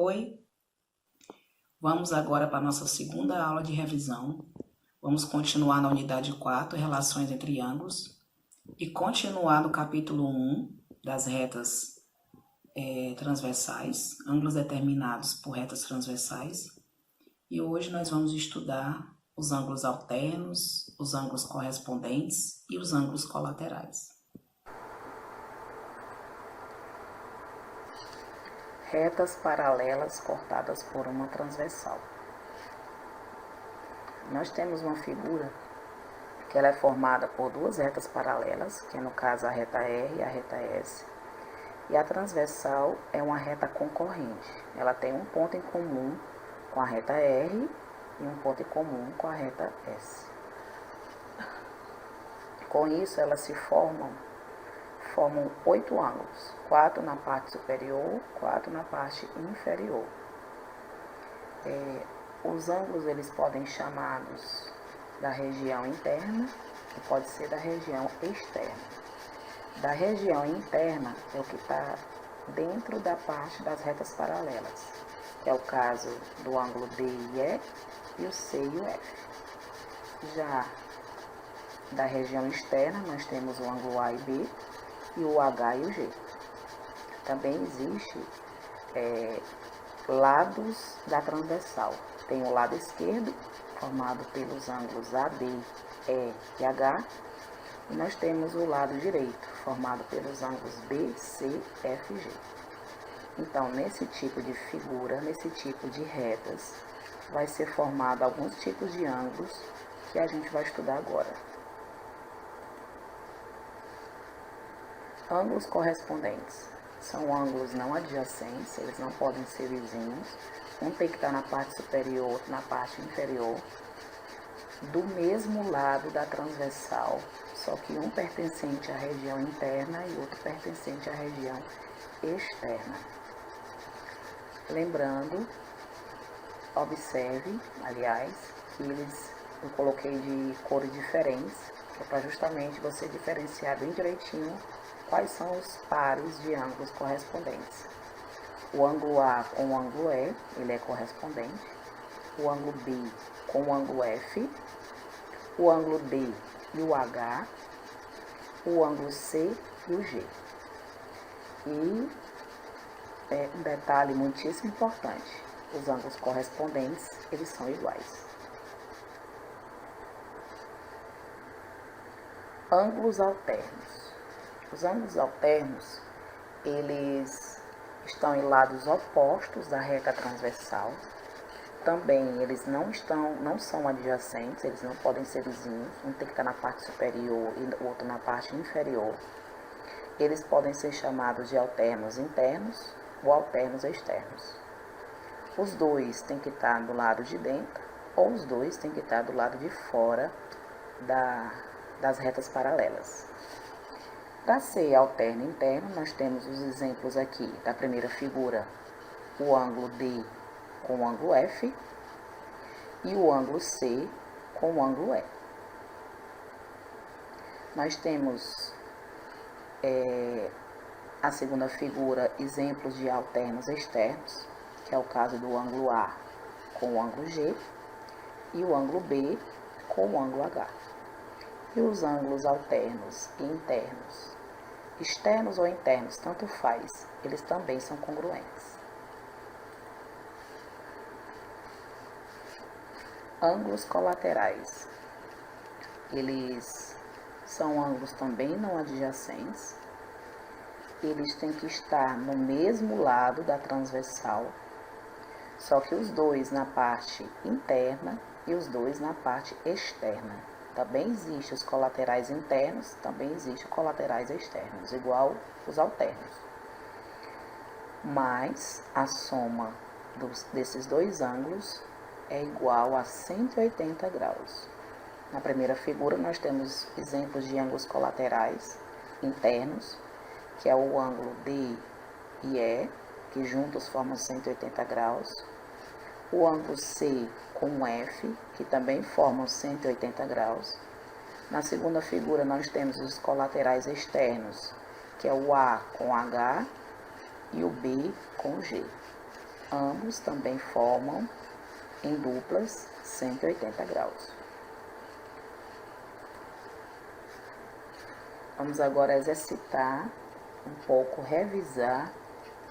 Oi, vamos agora para a nossa segunda aula de revisão. Vamos continuar na unidade 4, relações entre ângulos, e continuar no capítulo 1 das retas transversais, ângulos determinados por retas transversais. E hoje nós vamos estudar os ângulos alternos, os ângulos correspondentes e os ângulos colaterais. Retas paralelas cortadas por uma transversal. Nós temos uma figura que ela é formada por duas retas paralelas, que é no caso a reta R e a reta S. E a transversal é uma reta concorrente. Ela tem um ponto em comum com a reta R e um ponto em comum com a reta S. Com isso, elas se formam 8 ângulos, 4 na parte superior, 4 na parte inferior. Os ângulos eles podem ser chamados da região interna e pode ser da região externa. Da região interna é o que está dentro da parte das retas paralelas, que é o caso do ângulo D e E e o C e o F. Já da região externa nós temos o ângulo A e B e o H e o G. Também existe lados da transversal. Tem o lado esquerdo, formado pelos ângulos AD, E e H, e nós temos o lado direito, formado pelos ângulos B, C, F e G. Então, nesse tipo de figura, nesse tipo de retas, vai ser formado alguns tipos de ângulos que a gente vai estudar agora. Ângulos correspondentes são ângulos não adjacentes, eles não podem ser vizinhos. Um tem que estar na parte superior, outro na parte inferior, do mesmo lado da transversal, só que um pertencente à região interna e outro pertencente à região externa. Lembrando, observe, aliás, que eu coloquei de cores diferentes, que é para justamente você diferenciar bem direitinho quais são os pares de ângulos correspondentes. O ângulo A com o ângulo E, ele é correspondente. O ângulo B com o ângulo F. O ângulo D e o H. O ângulo C e o G. E um detalhe muitíssimo importante, os ângulos correspondentes, eles são iguais. Ângulos alternos. Os ângulos alternos, eles estão em lados opostos da reta transversal. Também eles não são adjacentes, eles não podem ser vizinhos. Um tem que estar na parte superior e o outro na parte inferior. Eles podem ser chamados de alternos internos ou alternos externos. Os dois têm que estar do lado de dentro ou os dois têm que estar do lado de fora das retas paralelas. Para ser alterno interno, nós temos os exemplos aqui da primeira figura, o ângulo D com o ângulo F e o ângulo C com o ângulo E. Nós temos a segunda figura, exemplos de alternos externos, que é o caso do ângulo A com o ângulo G e o ângulo B com o ângulo H. E os ângulos alternos e internos, externos ou internos, tanto faz, eles também são congruentes. Ângulos colaterais, eles são ângulos também não adjacentes, eles têm que estar no mesmo lado da transversal, só que os dois na parte interna e os dois na parte externa. Também existem os colaterais internos, também existem os colaterais externos, igual os alternos. Mas a soma desses dois ângulos é igual a 180 graus. Na primeira figura nós temos exemplos de ângulos colaterais internos, que é o ângulo D e E, que juntos formam 180 graus. O ângulo C com F, que também formam 180 graus. Na segunda figura nós temos os colaterais externos, que é o A com H e o B com G. Ambos também formam em duplas 180 graus. Vamos agora exercitar um pouco, revisar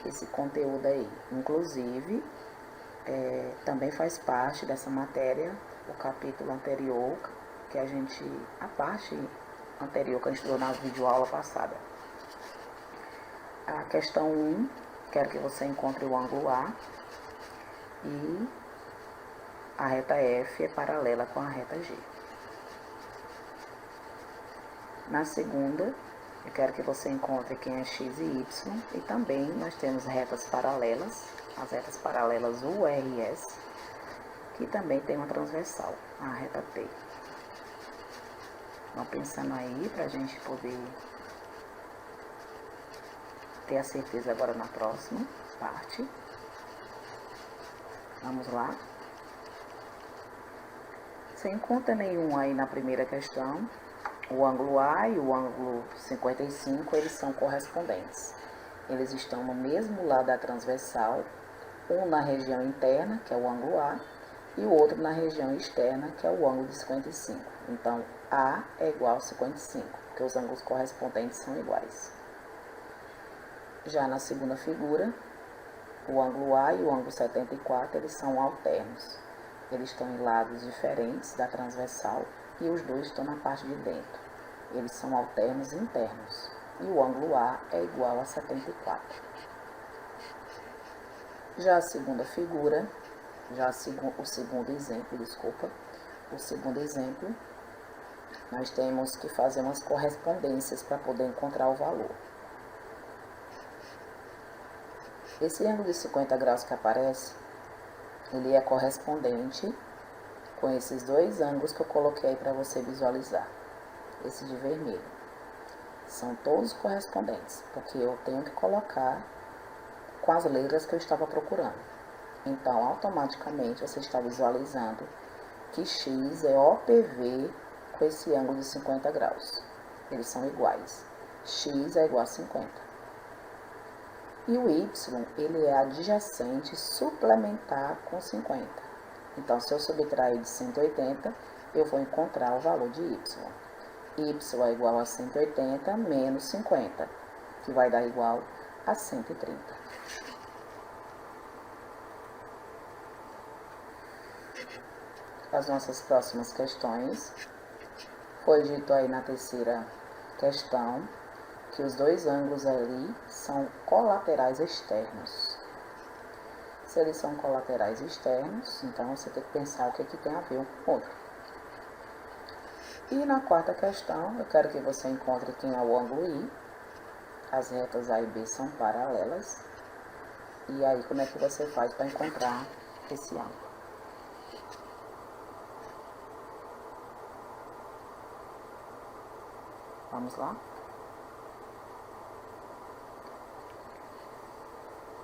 esse conteúdo aí. Inclusive, também faz parte dessa matéria o capítulo anterior, a parte anterior que a gente estudou na videoaula passada. A questão 1, quero que você encontre o ângulo A e a reta F é paralela com a reta G. Na segunda, eu quero que você encontre quem é X e Y, e também nós temos retas paralelas, as retas paralelas U, R e S, que também tem uma transversal, a reta T. Vão pensando aí para a gente poder ter a certeza agora na próxima parte. Vamos lá. Sem conta nenhum aí na primeira questão, o ângulo A e o ângulo 55, eles são correspondentes. Eles estão no mesmo lado da transversal, um na região interna, que é o ângulo A, e o outro na região externa, que é o ângulo de 55. Então, A é igual a 55, porque os ângulos correspondentes são iguais. Já na segunda figura, o ângulo A e o ângulo 74, eles são alternos. Eles estão em lados diferentes da transversal e os dois estão na parte de dentro. Eles são alternos internos. E o ângulo A é igual a 74. Já a segunda figura, o segundo exemplo, nós temos que fazer umas correspondências para poder encontrar o valor. Esse ângulo de 50 graus que aparece, ele é correspondente com esses dois ângulos que eu coloquei aí para você visualizar. Esse de vermelho. São todos correspondentes, porque eu tenho que colocar com as letras que eu estava procurando. Então, automaticamente, você está visualizando que X é OPV com esse ângulo de 50 graus. Eles são iguais. X é igual a 50. E o Y, ele é adjacente suplementar com 50. Então, se eu subtrair de 180, eu vou encontrar o valor de Y. Y é igual a 180 menos 50, que vai dar igual a 130. As nossas próximas questões, foi dito aí na terceira questão, que os dois ângulos ali são colaterais externos. Se eles são colaterais externos, então você tem que pensar o que tem a ver um com o outro. E na quarta questão, eu quero que você encontre quem é o ângulo I. As retas A e B são paralelas. E aí, como é que você faz para encontrar esse ângulo? Vamos lá?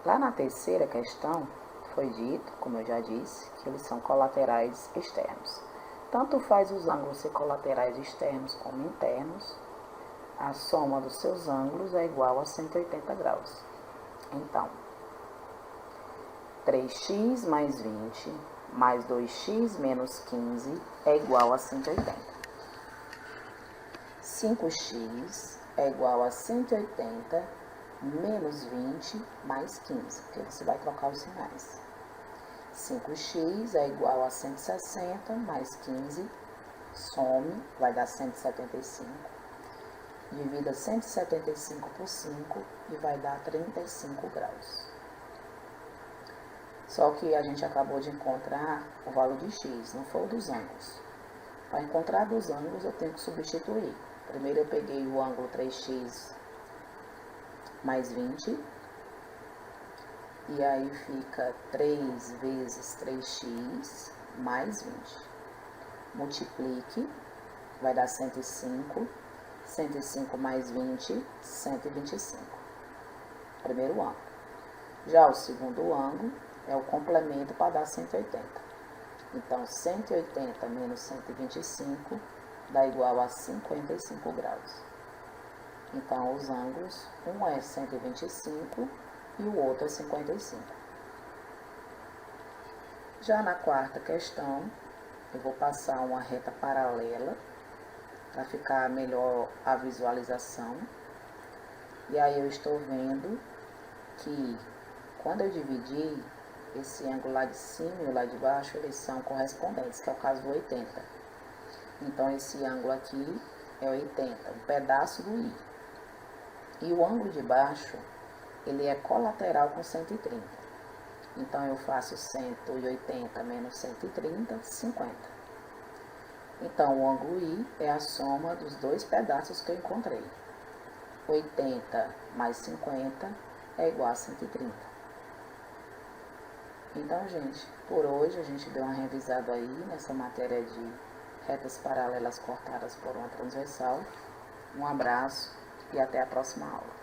Lá na terceira questão, foi dito, como eu já disse, que eles são colaterais externos. Tanto faz os ângulos ser colaterais externos como internos, a soma dos seus ângulos é igual a 180 graus. Então, 3x mais 20 mais 2x menos 15 é igual a 180. 5x é igual a 180 menos 20 mais 15, porque você vai trocar os sinais. 5x é igual a 160 mais 15, some, vai dar 175. Divida 175 por 5 e vai dar 35 graus. Só que a gente acabou de encontrar o valor de x, não foi o dos ângulos. Para encontrar dos ângulos, eu tenho que substituir. Primeiro eu peguei o ângulo 3x mais 20, e aí fica 3 vezes 3x mais 20. Multiplique, vai dar 105, 105 mais 20, 125. Primeiro ângulo. Já o segundo ângulo é o complemento para dar 180. Então, 180 menos 125 dá igual a 55 graus. Então, os ângulos, um é 125 e o outro é 55. Já na quarta questão, eu vou passar uma reta paralela para ficar melhor a visualização. E aí eu estou vendo que quando eu dividir, esse ângulo lá de cima e o lá de baixo, eles são correspondentes, que é o caso do 80. Então esse ângulo aqui é 80, um pedaço do I. E o ângulo de baixo, ele é colateral com 130. Então eu faço 180 menos 130, 50. Então o ângulo I é a soma dos dois pedaços que eu encontrei. 80 mais 50 é igual a 130. Então, gente, por hoje a gente deu uma revisada aí nessa matéria de retas paralelas cortadas por uma transversal. Um abraço e até a próxima aula.